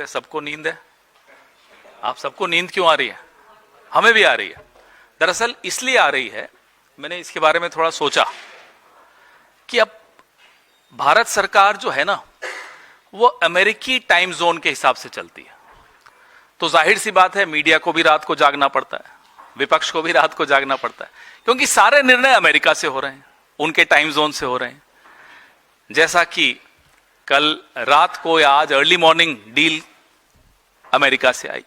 है, सबको नींद है। आप सबको नींद क्यों आ रही है? हमें भी आ रही है। दरअसल इसलिए आ रही है, मैंने इसके बारे में थोड़ा सोचा कि अब भारत सरकार जो है ना, वो अमेरिकी टाइम जोन के हिसाब से चलती है। तो जाहिर सी बात है, मीडिया को भी रात को जागना पड़ता है, विपक्ष को भी रात को जागना पड़ता है, क्योंकि सारे निर्णय अमेरिका से हो रहे हैं, उनके टाइम जोन से हो रहे हैं। जैसा कि कल रात को या आज अर्ली मॉर्निंग डील अमेरिका से आई,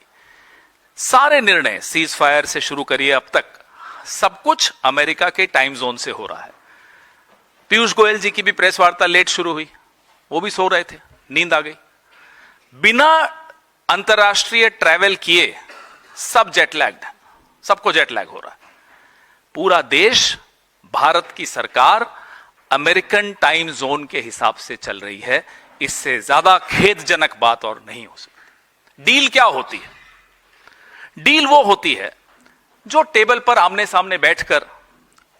सारे निर्णय सीज फायर से शुरू करिए अब तक सब कुछ अमेरिका के टाइम जोन से हो रहा है। पीयूष गोयल जी की भी प्रेस वार्ता लेट शुरू हुई, वो भी सो रहे थे, नींद आ गई। बिना अंतरराष्ट्रीय ट्रैवल किए सब जेटलैग्ड, सबको जेटलैग हो रहा है। पूरा देश, भारत की सरकार अमेरिकन टाइम जोन के हिसाब से चल रही है। इससे ज्यादा खेदजनक बात और नहीं हो सकती। डील क्या होती है? डील वो होती है जो टेबल पर आमने सामने बैठकर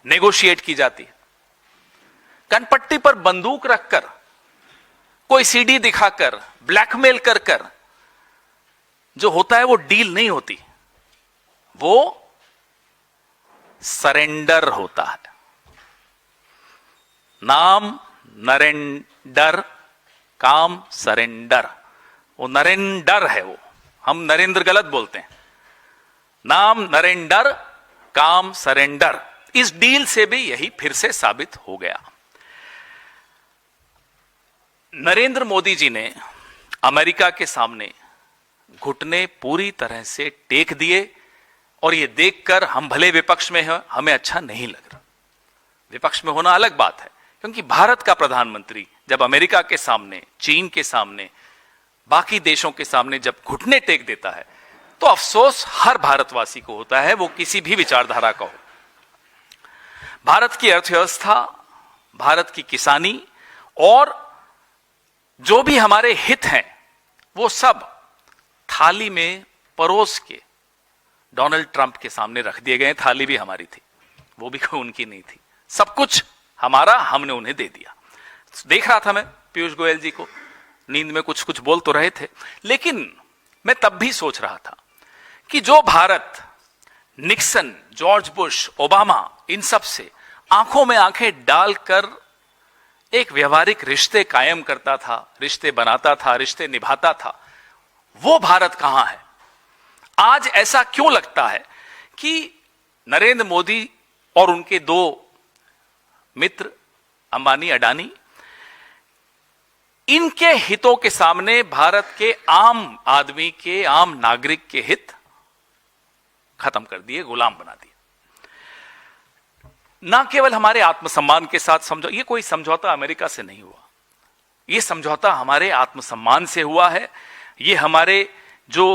नेगोशिएट की जाती है। कनपट्टी पर बंदूक रखकर, कोई सीडी दिखाकर, ब्लैकमेल कर कर जो होता है वो डील नहीं होती, वो सरेंडर होता है। नाम नरेंडर, काम सरेंडर। वो नरेंडर है, वो हम नरेंद्र गलत बोलते हैं। नाम नरेंडर, काम सरेंडर। इस डील से भी यही फिर से साबित हो गया। नरेंद्र मोदी जी ने अमेरिका के सामने घुटने पूरी तरह से टेक दिए, और यह देखकर हम भले विपक्ष में हैं, हमें अच्छा नहीं लग रहा। विपक्ष में होना अलग बात है, क्योंकि भारत का प्रधानमंत्री जब अमेरिका के सामने, चीन के सामने, बाकी देशों के सामने जब घुटने टेक देता है, तो अफसोस हर भारतवासी को होता है, वो किसी भी विचारधारा का हो। भारत की अर्थव्यवस्था, भारत की किसानी और जो भी हमारे हित हैं, वो सब थाली में परोस के डोनाल्ड ट्रंप के सामने रख दिए गए। थाली भी हमारी थी, वो भी कोई उनकी नहीं थी। सब कुछ हमारा, हमने उन्हें दे दिया। देख रहा था मैं पीयूष गोयल जी को, नींद में कुछ कुछ बोल तो रहे थे, लेकिन मैं तब भी सोच रहा था कि जो Bharat Nixon, George Bush, Obama, इन सब से आंखों में आंखें डालकर एक व्यवहारिक रिश्ते कायम करता था, रिश्ते बनाता था, रिश्ते निभाता था, वो भारत कहां है? आज ऐसा क्यों लगता है कि नरेंद्र मोदी और उनके दो मित्र अंबानी, अडानी, इनके हितों के सामने भारत के आम आदमी के, आम नागरिक के हित खत्म कर दिए, गुलाम बना दिए। ना केवल हमारे आत्मसम्मान के साथ ये कोई समझौता अमेरिका से नहीं हुआ, ये समझौता हमारे आत्मसम्मान से हुआ है। ये हमारे जो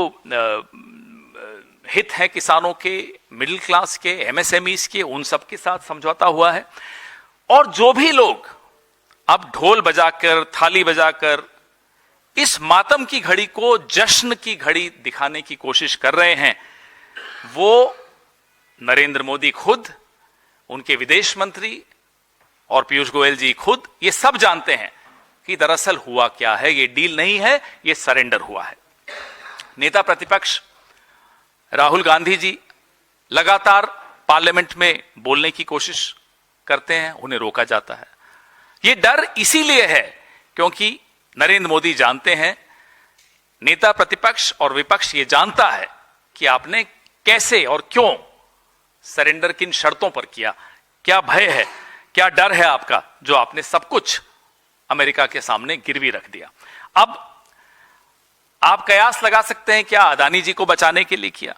हित है किसानों के, मिडिल क्लास के, एमएसएमईज के, उन सब के साथ समझौता हुआ है। और जो भी लोग अब ढोल बजाकर, थाली बजाकर इस मातम की घड़ी को जश्न की घड़ी दिखाने की कोशिश कर रहे हैं, वो नरेंद्र मोदी खुद, उनके विदेश मंत्री और पीयूष गोयल जी खुद, ये सब जानते हैं कि दरअसल हुआ क्या है। ये डील नहीं है, ये सरेंडर हुआ है। नेता प्रतिपक्ष राहुल गांधी जी लगातार पार्लियामेंट में बोलने की कोशिश करते हैं, उन्हें रोका जाता है। यह डर इसीलिए है क्योंकि नरेंद्र मोदी जानते हैं, नेता प्रतिपक्ष और विपक्ष ये जानता है कि आपने कैसे और क्यों सरेंडर, किन शर्तों पर किया, क्या भय है, क्या डर है आपका, जो आपने सब कुछ अमेरिका के सामने गिरवी रख दिया। अब आप कयास लगा सकते हैं, क्या अदानी जी को बचाने के लिए किया,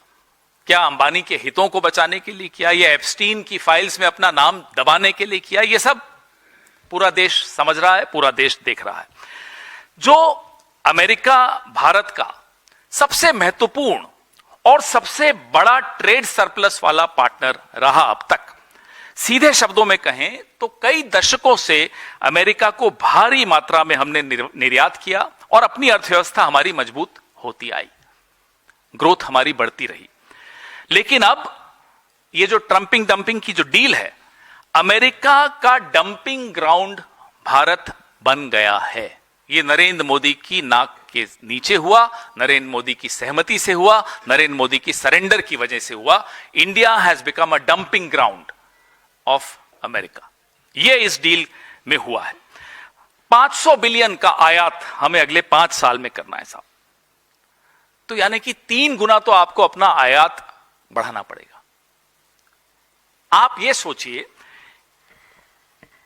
क्या अंबानी के हितों को बचाने के लिए किया, या एप्स्टीन की फाइल्स में अपना नाम दबाने के लिए किया। यह सब पूरा देश समझ रहा है, पूरा देश देख रहा है। जो अमेरिका भारत का सबसे महत्वपूर्ण और सबसे बड़ा ट्रेड सरप्लस वाला पार्टनर रहा अब तक, सीधे शब्दों में कहें तो कई दशकों से अमेरिका को भारी मात्रा में हमने निर्यात किया और अपनी अर्थव्यवस्था हमारी मजबूत होती आई, ग्रोथ हमारी बढ़ती रही। लेकिन अब ये जो ट्रंपिंग डंपिंग की जो डील है, अमेरिका का डंपिंग ग्राउंड भारत बन गया है। ये नरेंद्र मोदी की नाक के नीचे हुआ, नरेंद्र मोदी की सहमति से हुआ, नरेंद्र मोदी की सरेंडर की वजह से हुआ। India has become a dumping ground of America. यह इस डील में हुआ है। 500 बिलियन का आयात हमें अगले 5 साल में करना है साहब। तो यानी कि 3 गुना तो आपको अपना आयात बढ़ाना पड़ेगा। आप ये सोचिए,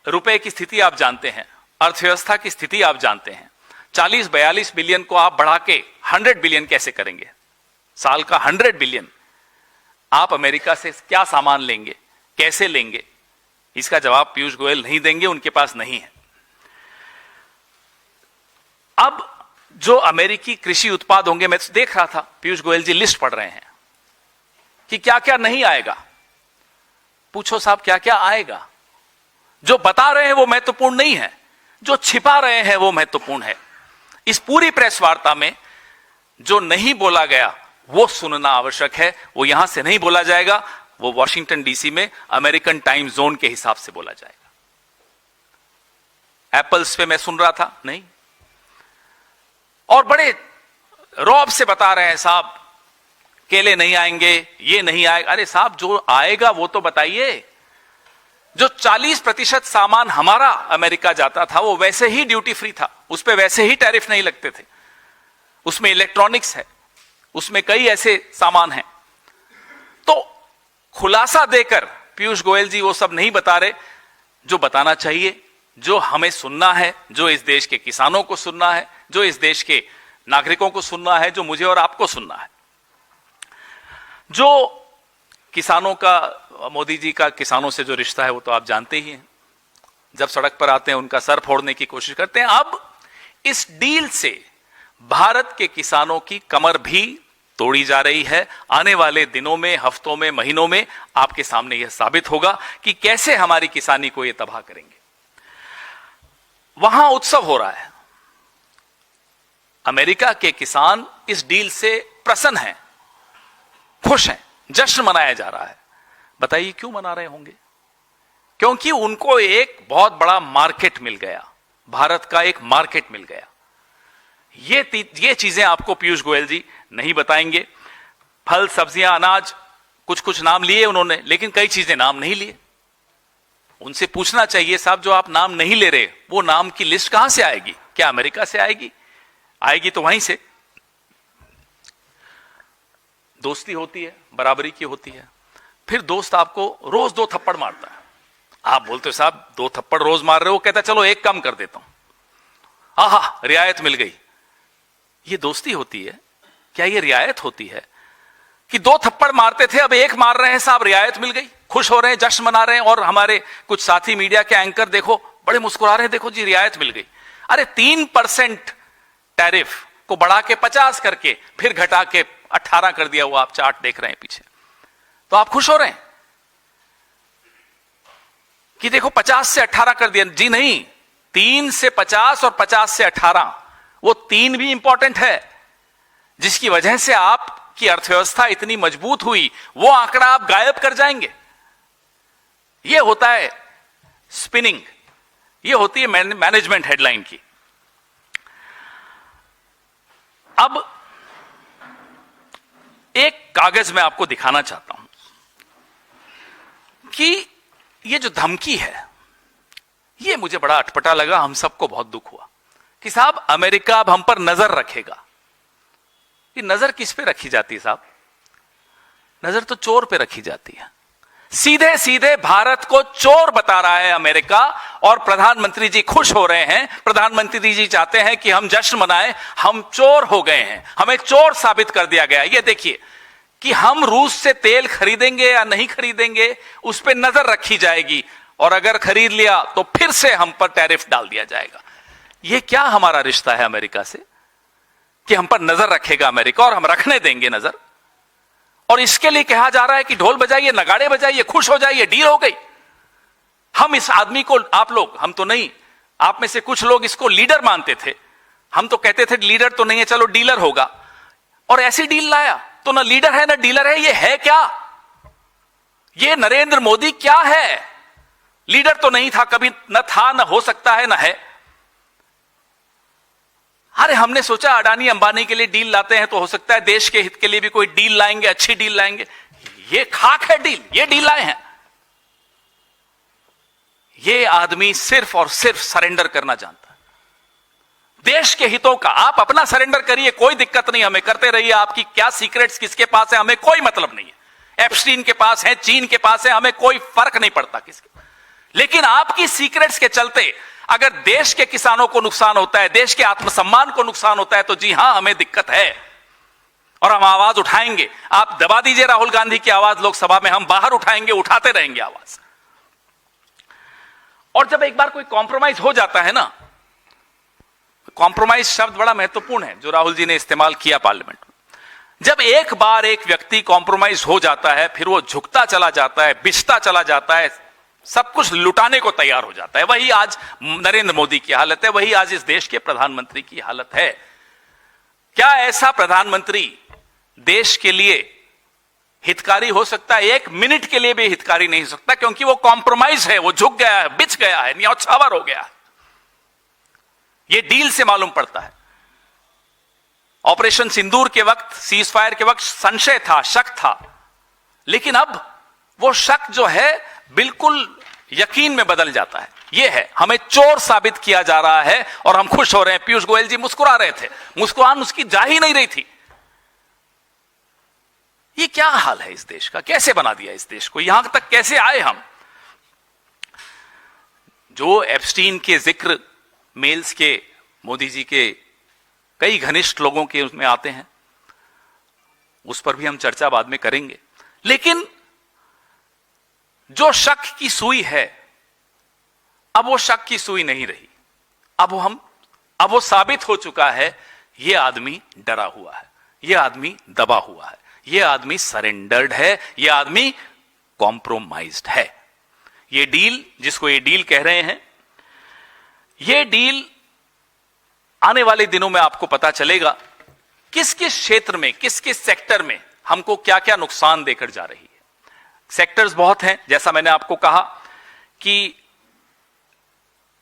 रुपए की स्थिति आप जानते हैं, अर्थव्यवस्था की स्थिति आप जानते हैं। 40-42 बिलियन को आप बढ़ा के 100 बिलियन कैसे करेंगे? साल का 100 बिलियन आप अमेरिका से क्या सामान लेंगे, कैसे लेंगे? इसका जवाब पीयूष गोयल नहीं देंगे, उनके पास नहीं है। अब जो अमेरिकी कृषि उत्पाद होंगे, मैं देख रहा था पीयूष गोयल जी लिस्ट पढ़ रहे हैं कि क्या क्या नहीं आएगा। पूछो साहब क्या क्या आएगा? जो बता रहे हैं वो महत्वपूर्ण नहीं है, जो छिपा रहे हैं वो महत्वपूर्ण है। इस पूरी प्रेस वार्ता में जो नहीं बोला गया वो सुनना आवश्यक है। वो यहां से नहीं बोला जाएगा, वो वॉशिंगटन डीसी में अमेरिकन टाइम जोन के हिसाब से बोला जाएगा। एप्पल्स पे मैं सुन रहा था, नहीं, और बड़े रौब से बता रहे हैं साहब केले नहीं आएंगे, ये नहीं आएगा। अरे साहब जो आएगा वो तो बताइए। जो 40% सामान हमारा अमेरिका जाता था वो वैसे ही ड्यूटी फ्री था, उस पे वैसे ही टैरिफ नहीं लगते थे। उसमें इलेक्ट्रॉनिक्स है, उसमें कई ऐसे सामान हैं। तो खुलासा देकर पीयूष गोयल जी वो सब नहीं बता रहे जो बताना चाहिए, जो हमें सुनना है, जो इस देश के किसानों को सुनना है, जो इस देश के नागरिकों को सुनना है, जो मुझे और आपको सुनना है। जो किसानों का, मोदी जी का किसानों से जो रिश्ता है वो तो आप जानते ही हैं। जब सड़क पर आते हैं उनका सर फोड़ने की कोशिश करते हैं। अब इस डील से भारत के किसानों की कमर भी तोड़ी जा रही है। आने वाले दिनों में, हफ्तों में, महीनों में आपके सामने यह साबित होगा कि कैसे हमारी किसानी को ये तबाह करेंगे। वहां उत्सव हो रहा है। अमेरिका के किसान इस डील से प्रसन्न हैं, खुश हैं, जश्न मनाया जा रहा है। बताइए क्यों मना रहे होंगे? क्योंकि उनको एक बहुत बड़ा मार्केट मिल गया, भारत का एक मार्केट मिल गया। ये चीजें आपको पीयूष गोयल जी नहीं बताएंगे। फल, सब्जियां, अनाज, कुछ कुछ नाम लिए उन्होंने, लेकिन कई चीजें नाम नहीं लिए। उनसे पूछना चाहिए साहब जो आप नाम नहीं ले रहे, वो नाम की लिस्ट कहां से आएगी? क्या अमेरिका से आएगी? आएगी तो वहीं से। दोस्ती होती है, बराबरी की होती है। फिर दोस्त आपको रोज 2 थप्पड़ मारता है। आप बोलते हो साहब 2 थप्पड़ रोज मार रहे हो, कहता चलो एक कम कर देता हूं, आहा रियायत मिल गई। ये दोस्ती होती है क्या? ये रियायत होती है कि 2 थप्पड़ मारते थे अब 1 मार रहे हैं साहब, रियायत मिल गई, खुश हो रहे हैं, जश्न मना रहे हैं। और हमारे कुछ साथी मीडिया के एंकर देखो बड़े मुस्कुरा रहे हैं, देखो जी रियायत मिल गई। अरे 3% टैरिफ को बढ़ा के 50 करके फिर घटा के 18 कर दिया, वो आप चार्ट देख रहे हैं पीछे। तो आप खुश हो रहे हैं कि देखो 50 से 18 कर दिया? जी नहीं, 3 से 50 और 50 से 18, वो 3 भी इंपॉर्टेंट है, जिसकी वजह से आपकी अर्थव्यवस्था इतनी मजबूत हुई। वो आंकड़ा आप गायब कर जाएंगे। ये होता है स्पिनिंग, ये होती है मैनेजमेंट हेडलाइन की। अब एक कागज मैं आपको दिखाना चाहता हूं कि ये जो धमकी है, ये मुझे बड़ा अटपटा लगा। हम सबको बहुत दुख हुआ कि साहब अमेरिका अब हम पर नजर रखेगा। ये नजर किस पे रखी जाती है साहब? नजर तो चोर पे रखी जाती है। सीधे सीधे भारत को चोर बता रहा है अमेरिका, और प्रधानमंत्री जी खुश हो रहे हैं। प्रधानमंत्री जी चाहते हैं कि हम जश्न मनाएं, हम चोर हो गए हैं, हमें चोर साबित कर दिया गया। ये देखिए कि हम रूस से तेल खरीदेंगे या नहीं खरीदेंगे, उस पर नजर रखी जाएगी, और अगर खरीद लिया तो फिर से हम पर टैरिफ डाल दिया जाएगा। यह क्या हमारा रिश्ता है अमेरिका से कि हम पर नजर रखेगा अमेरिका और हम रखने देंगे नजर? और इसके लिए कहा जा रहा है कि ढोल बजाइए, नगाड़े बजाइए, खुश हो जाइए, डील हो गई। हम इस आदमी को, आप लोग, हम तो नहीं, आप में से कुछ लोग इसको लीडर मानते थे। हम तो कहते थे लीडर तो नहीं है, चलो डीलर होगा, और ऐसी डील लाया। तो ना लीडर है ना डीलर है, ये है क्या? ये नरेंद्र मोदी क्या है? लीडर तो नहीं था कभी, न था, न हो सकता है, न है। अरे हमने सोचा अडानी अंबानी के लिए डील लाते हैं तो हो सकता है देश के हित के लिए भी कोई डील लाएंगे, अच्छी डील लाएंगे। ये खाक है डील, ये डील लाए हैं। ये आदमी सिर्फ और सिर्फ सरेंडर करना जानता है, देश के हितों का। आप अपना सरेंडर करिए, कोई दिक्कत नहीं, हमें करते रहिए। आपकी क्या सीक्रेट्स किसके पास है हमें कोई मतलब नहीं है। एप्स्टीन के पास है, चीन के पास है, हमें कोई फर्क नहीं पड़ता किसके। लेकिन आपकी सीक्रेट्स के चलते अगर देश के किसानों को नुकसान होता है, देश के आत्मसम्मान को नुकसान होता है, तो जी हां, हमें दिक्कत है और हम आवाज उठाएंगे। आप दबा दीजिए राहुल गांधी की आवाज लोकसभा में, हम बाहर उठाएंगे, उठाते रहेंगे आवाज। और जब एक बार कोई कॉम्प्रोमाइज हो जाता है ना, कॉम्प्रोमाइज शब्द बड़ा महत्वपूर्ण है जो राहुल जी ने इस्तेमाल किया पार्लियामेंट में। जब एक बार एक व्यक्ति कॉम्प्रोमाइज हो जाता है, फिर वो झुकता चला जाता है, बिछता चला जाता है, सब कुछ लुटाने को तैयार हो जाता है। वही आज नरेंद्र मोदी की हालत है, वही आज इस देश के प्रधानमंत्री की हालत है। क्या ऐसा प्रधानमंत्री देश के लिए हितकारी हो सकता है? एक मिनट के लिए भी हितकारी नहीं हो सकता, क्योंकि वो कॉम्प्रोमाइज है, वो झुक गया है, बिछ गया है, न्यौछावर हो गया है। ये डील से मालूम पड़ता है। ऑपरेशन सिंदूर के वक्त, सीज फायर के वक्त संशय था, शक था, लेकिन अब वो शक जो है बिल्कुल यकीन में बदल जाता है। ये है, हमें चोर साबित किया जा रहा है और हम खुश हो रहे हैं। पीयूष गोयल जी मुस्कुरा रहे थे, मुस्कुराहट उसकी जा ही नहीं रही थी। ये क्या हाल है इस देश का? कैसे बना दिया इस देश को? यहां तक कैसे आए हम? जो एप्स्टीन के जिक्र मेल्स के मोदी जी के कई घनिष्ठ लोगों के उसमें आते हैं, उस पर भी हम चर्चा बाद में करेंगे। लेकिन जो शक की सुई है, अब वो शक की सुई नहीं रही। अब वो साबित हो चुका है, ये आदमी डरा हुआ है, ये आदमी दबा हुआ है, ये आदमी सरेंडर्ड है, ये आदमी कॉम्प्रोमाइज्ड है। ये डील, जिसको ये डील कह रहे हैं, ये डील आने वाले दिनों में आपको पता चलेगा किस किस क्षेत्र में, किस किस सेक्टर में हमको क्या क्या नुकसान देकर जा रही है। सेक्टर्स बहुत हैं, जैसा मैंने आपको कहा कि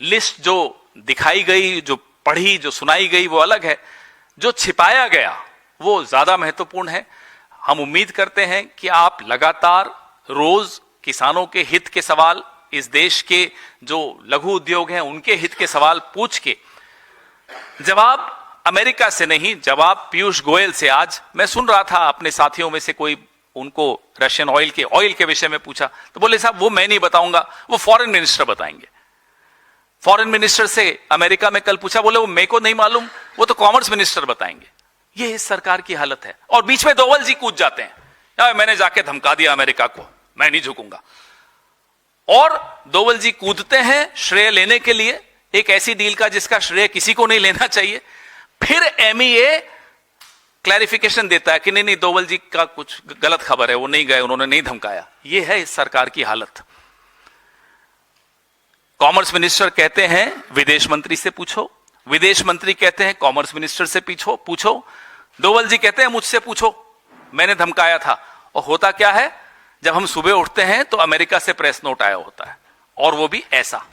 लिस्ट जो दिखाई गई, जो पढ़ी, जो सुनाई गई, वो अलग है। जो छिपाया गया वो ज्यादा महत्वपूर्ण है। हम उम्मीद करते हैं कि आप लगातार रोज किसानों के हित के सवाल, इस देश के जो लघु उद्योग हैं उनके हित के सवाल पूछ के जवाब अमेरिका से नहीं, जवाब पीयूष गोयल से। आज मैं सुन रहा था अपने साथियों में से कोई उनको रशियन ऑयल के विषय में पूछा, तो बोले साहब वो मैं नहीं बताऊंगा, वो फॉरेन मिनिस्टर बताएंगे। फॉरेन मिनिस्टर से अमेरिका में कल पूछा, बोले वो मेरे को नहीं मालूम, वो तो कॉमर्स मिनिस्टर बताएंगे। ये इस सरकार की हालत है। और बीच में दोवल जी कूद जाते हैं, मैंने जाके धमका दिया अमेरिका को, मैं नहीं झुकूंगा। और दोवल जी कूदते हैं श्रेय लेने के लिए एक ऐसी डील का जिसका श्रेय किसी को नहीं लेना चाहिए। फिर एमईए क्लैरिफिकेशन देता है कि नहीं नहीं, दोवल जी का कुछ गलत खबर है, वो नहीं गए, उन्होंने नहीं धमकाया। ये है इस सरकार की हालत। कॉमर्स मिनिस्टर कहते हैं विदेश मंत्री से पूछो, विदेश मंत्री कहते हैं कॉमर्स मिनिस्टर से पूछो, दोवल जी कहते हैं मुझसे पूछो, मैंने धमकाया था। और होता क्या है, जब हम सुबह उठते हैं तो अमेरिका से प्रेस नोट आया होता है, और वो भी ऐसा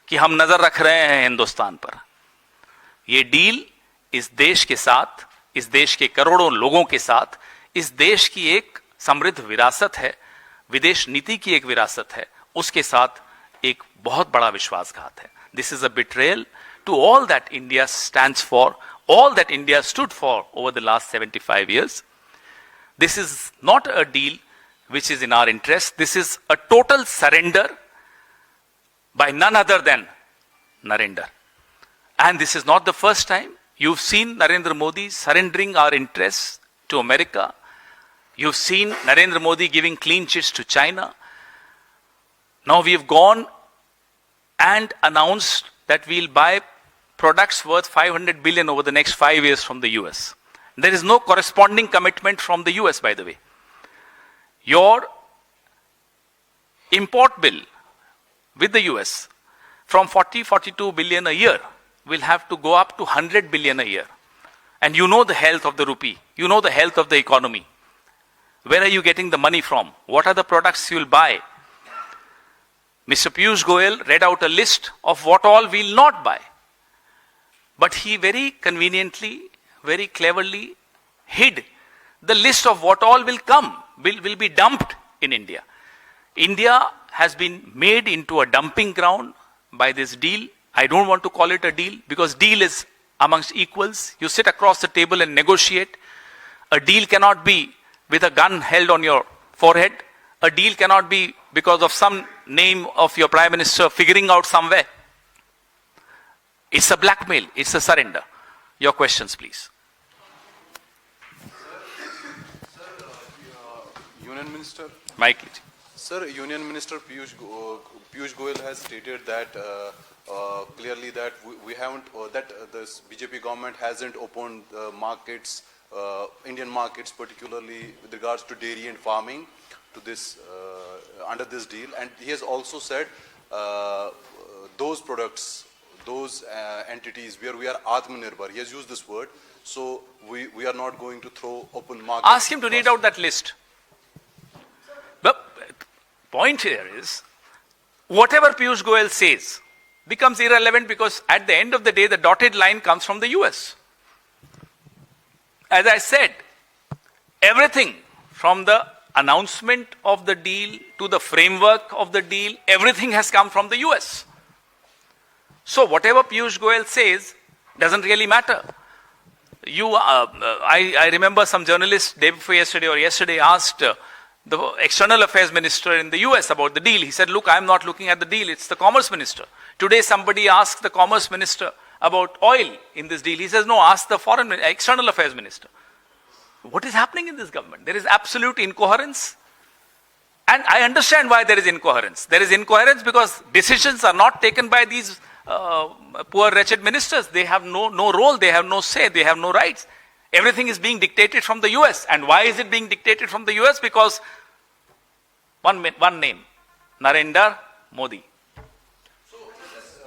कि हम नजर रख रहे हैं हिंदुस्तान पर। ये डील इस देश के साथ, इस देश के करोड़ों लोगों के साथ, इस देश की एक समृद्ध विरासत है, विदेश नीति की एक विरासत है, उसके साथ एक बहुत बड़ा विश्वासघात है। This is a betrayal to all that India stands for, all that India stood for over the last 75 years. This is not a deal which is in our interest. This is a total surrender by none other than Narendra. And this is not the first time. You've seen Narendra Modi surrendering our interests to America. You've seen Narendra Modi giving clean chits to China. Now we've gone and announced that we'll buy products worth $500 billion over the next 5 years from the US. There is no corresponding commitment from the US, by the way. Your import bill with the US from 42 billion a year will have to go up to 100 billion a year. And you know the health of the rupee. You know the health of the economy. Where are you getting the money from? What are the products you will buy? Mr. Piyush Goyal read out a list of what all we will not buy. but he very conveniently, very cleverly hid the list of what all will come, will be dumped in India. India has been made into a dumping ground by this deal. I don't want to call it a deal because deal is amongst equals. You sit across the table and negotiate. A deal cannot be with a gun held on your forehead. A deal cannot be because of some name of your prime minister figuring out somewhere. It's a blackmail. It's a surrender. Your questions, please. Union Minister. Mike. Sir, Union Minister Piyush Goyal has stated that clearly that we haven't, this BJP government hasn't opened markets, Indian markets, particularly with regards to dairy and farming, to this under this deal. And he has also said those products, those entities where we are Atmanirbhar, he has used this word. So we are not going to throw open markets. Ask him to read out that list. The point here is, whatever Piyush Goyal says becomes irrelevant because at the end of the day, the dotted line comes from the US. As I said, everything from the announcement of the deal to the framework of the deal, everything has come from the US. So whatever Piyush Goyal says doesn't really matter. I remember some journalist day before yesterday or yesterday asked the external affairs minister in the US about the deal. He said, look, I'm not looking at the deal, it's the commerce minister. Today somebody asked the commerce minister about oil in this deal. He says, no, ask the external affairs minister. What is happening in this government? There is absolute incoherence. And I understand why there is incoherence. There is incoherence because decisions are not taken by these poor wretched ministers. They have no role, they have no say, they have no rights. Everything is being dictated from the US. And why is it being dictated from the US? Because one name, Narendra Modi.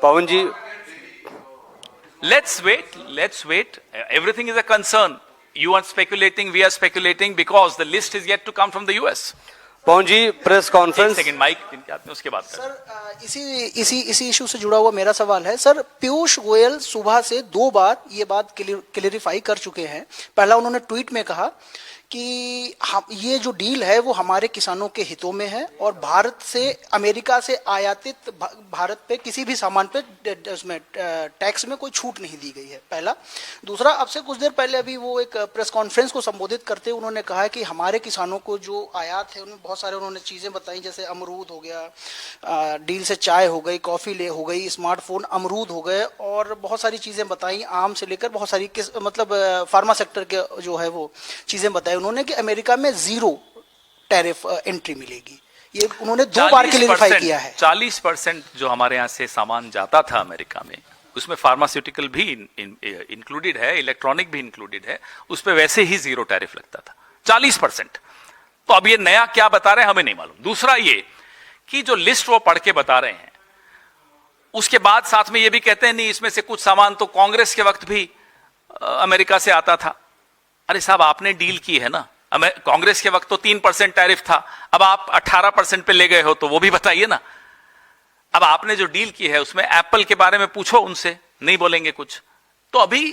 Pawanji, let's wait. Everything is a concern. You are speculating, we are speculating because the list is yet to come from the US. Pawan ji press conference. Second mic उसके बाद sir इसी issue से जुड़ा हुआ मेरा सवाल है। Sir, Piyush Goyal सुबह से 2 बार ये बात क्लियरिफाई कर चुके हैं। पहला उन्होंने ट्वीट में कहा कि ये जो डील है वो हमारे किसानों के हितों में है और भारत से अमेरिका से आयातित भारत पे किसी भी सामान पे उसमें टैक्स में कोई छूट नहीं दी गई है। पहला। दूसरा, अब से कुछ देर पहले अभी वो एक प्रेस कॉन्फ्रेंस को संबोधित करते हुए उन्होंने कहा कि हमारे किसानों को जो आयात है उनमें बहुत सारे उन्होंने चीज़ें बताई, जैसे अमरूद हो गया, डील से चाय हो गई, कॉफ़ी हो गई, स्मार्टफोन, अमरूद हो गए और बहुत सारी चीज़ें बताई, आम से लेकर बहुत सारी मतलब फार्मा सेक्टर के जो है वो चीज़ें बताई उन्होंने कि अमेरिका में 0 टैरिफ एंट्री मिलेगी। ये उन्होंने 2 बार क्लियरिफाई किया है। 40% जो हमारे यहाँ से सामान जाता था अमेरिका में, उसमें फार्मास्यूटिकल भी इंक्लूडेड है, इलेक्ट्रॉनिक भी इंक्लूडेड है, उस पर वैसे ही 0 टैरिफ लगता था। 40%। तो अब ये नया क्या बता रहे हैं हमें नहीं मालूम। दूसरा ये कि जो लिस्ट वो पढ़ के बता रहे हैं, उसके बाद साथ में ये भी कहते हैं नहीं इसमें से कुछ सामान तो कांग्रेस के वक्त भी अमेरिका से आता था। अरे साहब, आपने डील की है ना, कांग्रेस के वक्त तो 3% टैरिफ था, अब आप 18% पे ले गए हो, तो वो भी बताइए ना। अब आपने जो डील की है उसमें एप्पल के बारे में पूछो उनसे, नहीं बोलेंगे कुछ। तो अभी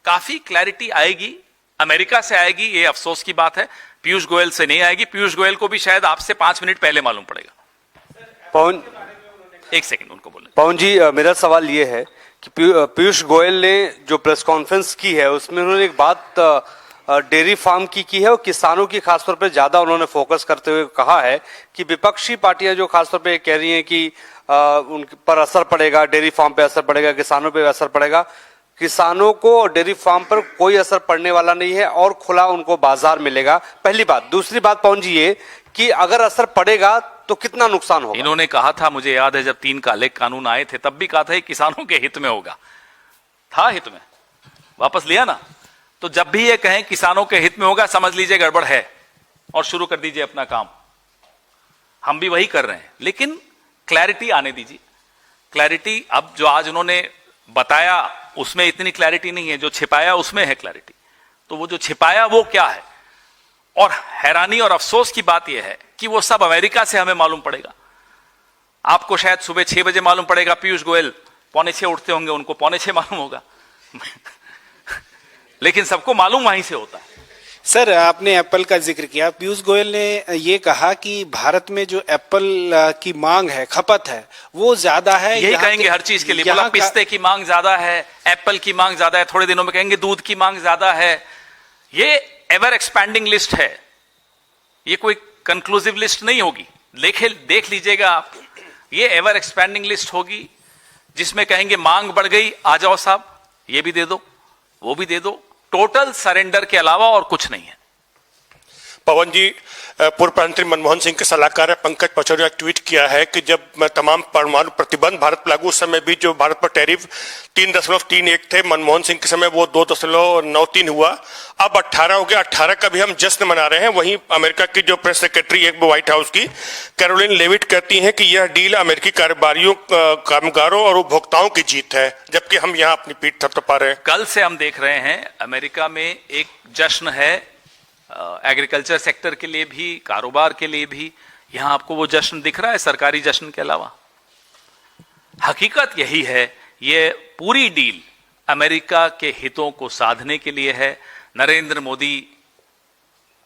काफी क्लैरिटी आएगी, अमेरिका से आएगी, ये अफसोस की बात है, पीयूष गोयल से नहीं आएगी। पीयूष गोयल को भी शायद आपसे 5 मिनट पहले मालूम पड़ेगा। पवन, एक सेकंड उनको बोले। पवन जी, मेरा सवाल ये है कि पीयूष गोयल ने जो प्रेस कॉन्फ्रेंस की है उसमें उन्होंने एक बात डेयरी फार्म की है और किसानों की खासतौर पे ज्यादा उन्होंने फोकस करते हुए कहा है कि विपक्षी पार्टियां जो खासतौर पे कह रही हैं कि उन पर असर पड़ेगा, डेयरी फार्म पे असर पड़ेगा, किसानों पे असर पड़ेगा। किसानों को डेयरी फार्म पर कोई असर पड़ने वाला नहीं है और खुला उनको बाजार मिलेगा, पहली बात। दूसरी बात पवन जी ये कि अगर असर पड़ेगा तो कितना नुकसान होगा। इन्होंने कहा था, मुझे याद है जब 3 काले कानून आए थे तब भी कहा था किसानों के हित में होगा, था हित में, वापस लिया ना। तो जब भी ये कहें किसानों के हित में होगा, समझ लीजिए गड़बड़ है और शुरू कर दीजिए अपना काम। हम भी वही कर रहे हैं, लेकिन क्लैरिटी आने दीजिए। क्लैरिटी अब जो आज उन्होंने बताया उसमें इतनी क्लैरिटी नहीं है, जो छिपाया उसमें है क्लैरिटी। तो वो जो छिपाया वो क्या है, और हैरानी और अफसोस की बात यह है कि वो सब अमेरिका से हमें मालूम पड़ेगा। आपको शायद सुबह 6 बजे मालूम पड़ेगा, पीयूष गोयल 5:45 उठते होंगे, उनको 5:45 मालूम होगा। लेकिन सबको मालूम वहीं से होता है। सर, आपने एप्पल का जिक्र किया। पीयूष गोयल ने ये कहा कि भारत में जो एप्पल की मांग है, खपत है, वो ज्यादा है। यही कहेंगे हर चीज के लिए। बोला पिस्ते की मांग ज्यादा है, एप्पल की मांग ज्यादा है, थोड़े दिनों में कहेंगे दूध की मांग ज्यादा है। ये एवर एक्सपैंडिंग लिस्ट है, ये कोई कंक्लूसिव लिस्ट नहीं होगी। देख लीजिएगा आप, ये एवर एक्सपैंडिंग लिस्ट होगी जिसमें कहेंगे मांग बढ़ गई, आ जाओ साहब, ये भी दे दो, वो भी दे दो। टोटल सरेंडर के अलावा और कुछ नहीं है। पवन जी, पूर्व प्रधानमंत्री मनमोहन सिंह के सलाहकार पंकज पचौरी ने ट्वीट किया है कि जब तमाम परमाणु प्रतिबंध भारत पर लागू, उस समय भी जो भारत पर टैरिफ 3.31 थे, मनमोहन सिंह के समय वो 2.93 हुआ, अब 18 हो गया। 18 का भी हम जश्न मना रहे हैं। वहीं अमेरिका की जो प्रेस सेक्रेटरी है व्हाइट हाउस की, कैरोलिन लेविट, कहती हैं कि यह डील अमेरिकी कारोबारियों, कामगारों और उपभोक्ताओं की जीत है, जबकि हम यहाँ अपनी पीठ थपथपा रहे हैं। कल से हम देख रहे हैं अमेरिका में एक जश्न है, एग्रीकल्चर सेक्टर के लिए भी, कारोबार के लिए भी। यहां आपको वो जश्न दिख रहा है सरकारी जश्न के अलावा? हकीकत यही है, ये पूरी डील अमेरिका के हितों को साधने के लिए है। नरेंद्र मोदी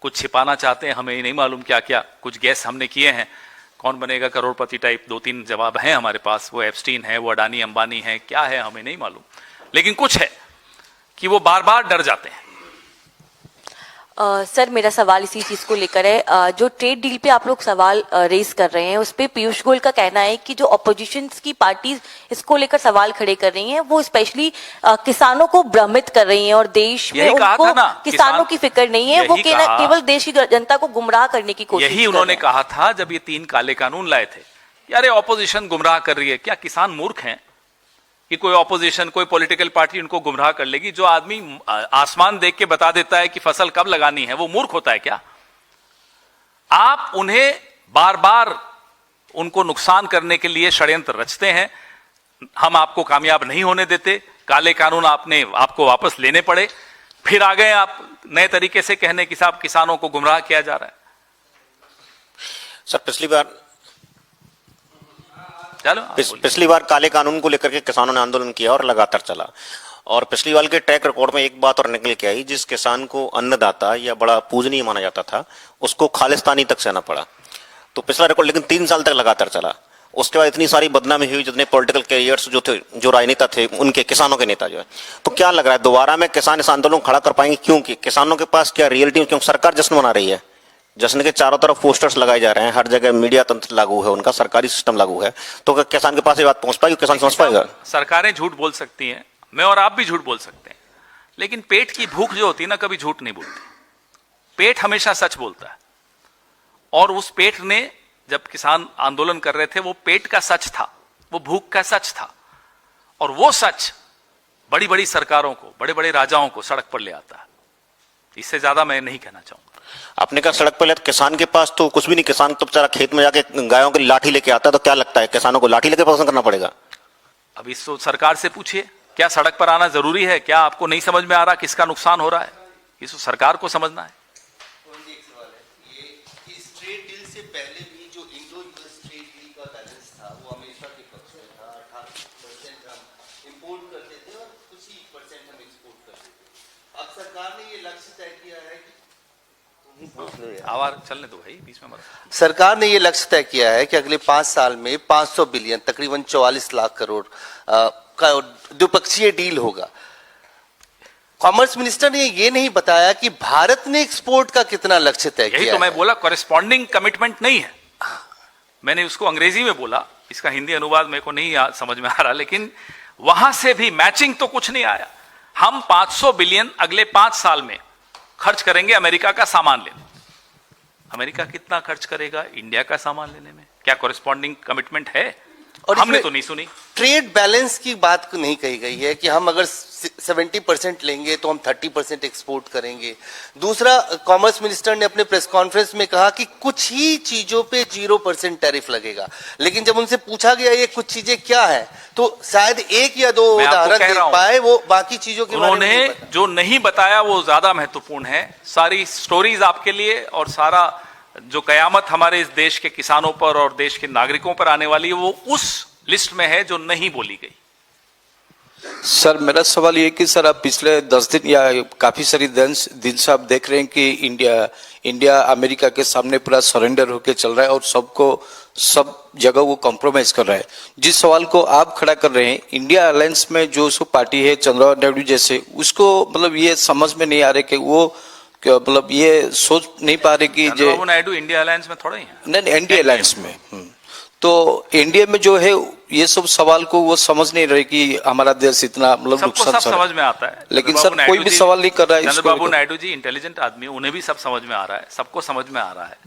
कुछ छिपाना चाहते हैं, हमें नहीं मालूम क्या क्या, कुछ गैस हमने किए हैं। कौन बनेगा करोड़पति टाइप 2-3 जवाब हैं हमारे पास। वो एप्स्टीन है, वो अडानी अंबानी है, क्या है हमें नहीं मालूम, लेकिन कुछ है कि वो बार बार डर जाते हैं। सर, मेरा सवाल इसी चीज को लेकर है। जो ट्रेड डील पे आप लोग सवाल रेज कर रहे हैं, उस पे पीयूष गोयल का कहना है कि जो ऑपोजिशन की पार्टीज इसको लेकर सवाल खड़े कर रही हैं, वो स्पेशली किसानों को भ्रमित कर रही हैं और देश में उनको किसानों की फिक्र नहीं है। वो केवल देश की जनता को गुमराह करने की कोशिश कर रहे हैं। यही उन्होंने कहा था जब ये 3 काले कानून लाए थे। यार ऑपोजिशन गुमराह कर रही है, क्या किसान मूर्ख हैं कि कोई ऑपोजिशन, कोई पॉलिटिकल पार्टी उनको गुमराह कर लेगी? जो आदमी आसमान देख के बता देता है कि फसल कब लगानी है, वो मूर्ख होता है क्या? आप उन्हें बार बार उनको नुकसान करने के लिए षड्यंत्र रचते हैं। हम आपको कामयाब नहीं होने देते। काले कानून आपको वापस लेने पड़े, फिर आ गए आप नए तरीके से कहने कि साहब किसानों को गुमराह किया जा रहा है। सर, पिछली बार काले कानून को लेकर के किसानों ने आंदोलन किया और लगातार चला, और पिछली बार के ट्रैक रिकॉर्ड में एक बात और निकल के आई, जिस किसान को अन्नदाता या बड़ा पूजनीय माना जाता था, उसको खालिस्तानी तक सहना पड़ा। तो पिछला रिकॉर्ड लेकिन 3 साल तक लगातार चला। उसके बाद इतनी सारी बदनामी हुई, जितने पॉलिटिकल कैरियर्स जो थे, जो राजनेता थे, उनके, किसानों के नेता जो है। तो क्या लग रहा है दोबारा में किसान इस आंदोलन को खड़ा कर पाएंगे? क्योंकि किसानों के पास क्या रियलिटी, क्योंकि सरकार जश्न मना रही है, जश्न के चारों तरफ पोस्टर्स लगाए जा रहे हैं, हर जगह मीडिया तंत्र लागू है, उनका सरकारी सिस्टम लागू है, तो क्या किसान के पास ये बात पहुंच पाएगी? किसान समझ पाएगा? सरकारें झूठ बोल सकती हैं, मैं और आप भी झूठ बोल सकते हैं, लेकिन पेट की भूख जो होती है ना, कभी झूठ नहीं बोलती। पेट हमेशा सच बोलता है। और उस पेट ने, जब किसान आंदोलन कर रहे थे, वो पेट का सच था, वो भूख का सच था। और वो सच बड़ी बड़ी सरकारों को, बड़े बड़े राजाओं को सड़क पर ले आता है। इससे ज्यादा मैं नहीं कहना चाहूंगा। आपने कहा सड़क पर ले, किसान के पास तो कुछ भी नहीं, किसान तो बेचारा खेत में जाके गायों की लाठी लेके आता है। तो क्या लगता है किसानों को लाठी लेके पसंद करना पड़ेगा? अब इस सरकार से पूछिए, क्या सड़क पर आना जरूरी है? क्या आपको नहीं समझ में आ रहा किसका नुकसान हो रहा है? इस सरकार को समझना है। आवाज चलने दो भाई, बीच में मत। सरकार ने ये लक्ष्य तय किया है कि अगले 5 साल में 500 बिलियन, तकरीबन 44 लाख करोड़ का द्विपक्षीय डील होगा। कॉमर्स मिनिस्टर ने ये नहीं बताया कि भारत ने एक्सपोर्ट का कितना लक्ष्य तय किया है। यही तो मैं बोला, कॉरेस्पॉन्डिंग कमिटमेंट नहीं है। मैंने उसको अंग्रेजी में बोला, इसका हिंदी अनुवाद मेरे को नहीं समझ में आ रहा, लेकिन वहां से भी मैचिंग तो कुछ नहीं आया। हम 500 बिलियन अगले 5 साल में खर्च करेंगे अमेरिका का सामान लेने। अमेरिका कितना खर्च करेगा इंडिया का सामान लेने में? क्या कॉरेस्पॉन्डिंग कमिटमेंट है? और हमने तो नहीं सुनी। ट्रेड बैलेंस की बात नहीं कही गई है कि हम अगर 70% लेंगे तो हम 30% एक्सपोर्ट करेंगे। दूसरा, कॉमर्स मिनिस्टर ने अपने प्रेस कॉन्फ्रेंस में कहा कि कुछ ही चीजों पे 0% टैरिफ लगेगा, लेकिन जब उनसे पूछा गया ये कुछ चीजें क्या है, तो शायद 1 या 2 उदाहरण दे पाए, वो बाकी चीजों के बारे में उन्होंने जो नहीं बताया वो ज्यादा महत्वपूर्ण है। सारी स्टोरीज आपके लिए और सारा जो कयामत हमारे इस देश के किसानों पर और देश के नागरिकों पर आने वाली है, वो उस लिस्ट में है जो नहीं बोली गई। सर मेरा सवाल ये कि सर आप पिछले 10 दिन या काफी सारी दिन से आप देख रहे हैं कि इंडिया अमेरिका के सामने पूरा सरेंडर होके चल रहा है और सब जगह वो कॉम्प्रोमाइज कर रहा है। जिस सवाल को आप खड़ा कर रहे हैं, इंडिया अलायंस में जो सो पार्टी है चंद्रबाबू नायडू जैसे, उसको मतलब ये समझ में नहीं आ रहे कि वो मतलब ये सोच नहीं पा रहे कि चंद्रबाबू नायडू इंडिया अलायंस में थोड़ा ही है। नहीं, इंडिया अलायंस में तो इंडिया में जो है ये सब सवाल को वो समझ नहीं रहे कि हमारा देश इतना मतलब सबको सब समझ में आता है, लेकिन सर कोई भी सवाल नहीं कर रहा है। चंद्रबाबू नायडू जी इंटेलिजेंट आदमी, उन्हें भी सब समझ में आ रहा है, सबको समझ में आ रहा है।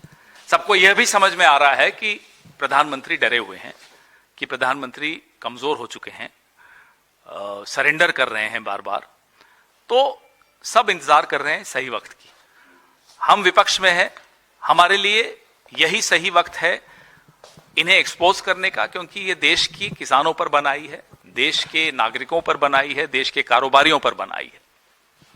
सबको यह भी समझ में आ रहा है कि प्रधानमंत्री डरे हुए हैं, कि प्रधानमंत्री कमजोर हो चुके हैं, सरेंडर कर रहे हैं बार बार। तो सब इंतजार कर रहे हैं सही वक्त की। हम विपक्ष में हैं, हमारे लिए यही सही वक्त है इन्हें एक्सपोज करने का, क्योंकि ये देश की किसानों पर बनाई है, देश के नागरिकों पर बनाई है, देश के कारोबारियों पर बनाई है।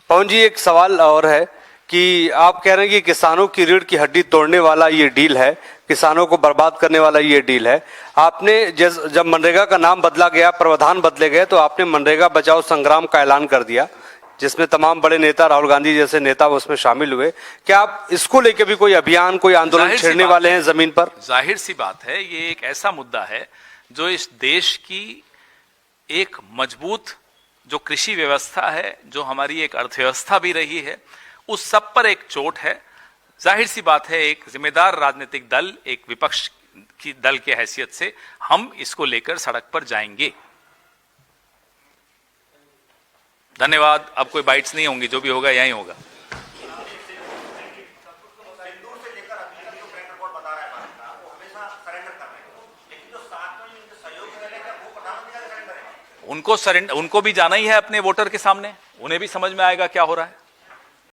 पवन जी, एक सवाल और है कि आप कह रहे हैं कि किसानों की रीढ़ की हड्डी तोड़ने वाला ये डील है, किसानों को बर्बाद करने वाला ये डील है। आपने जब मनरेगा का नाम बदला गया, प्रावधान बदले गए, तो आपने मनरेगा बचाओ संग्राम का ऐलान कर दिया, जिसमें तमाम बड़े नेता, राहुल गांधी जैसे नेता उसमें शामिल हुए। क्या आप इसको लेकर भी कोई अभियान, कोई आंदोलन छेड़ने वाले हैं जमीन पर? जाहिर सी बात है, ये एक ऐसा मुद्दा है जो इस देश की एक मजबूत जो कृषि व्यवस्था है, जो हमारी एक अर्थव्यवस्था भी रही है, उस सब पर एक चोट है। जाहिर सी बात है, एक जिम्मेदार राजनीतिक दल, एक विपक्ष की दल के हैसियत से हम इसको लेकर सड़क पर जाएंगे। धन्यवाद। अब कोई बाइट्स नहीं होंगी, जो भी होगा यहीं होगा। उनको भी जाना ही है अपने वोटर के सामने, उन्हें भी समझ में आएगा क्या हो रहा है।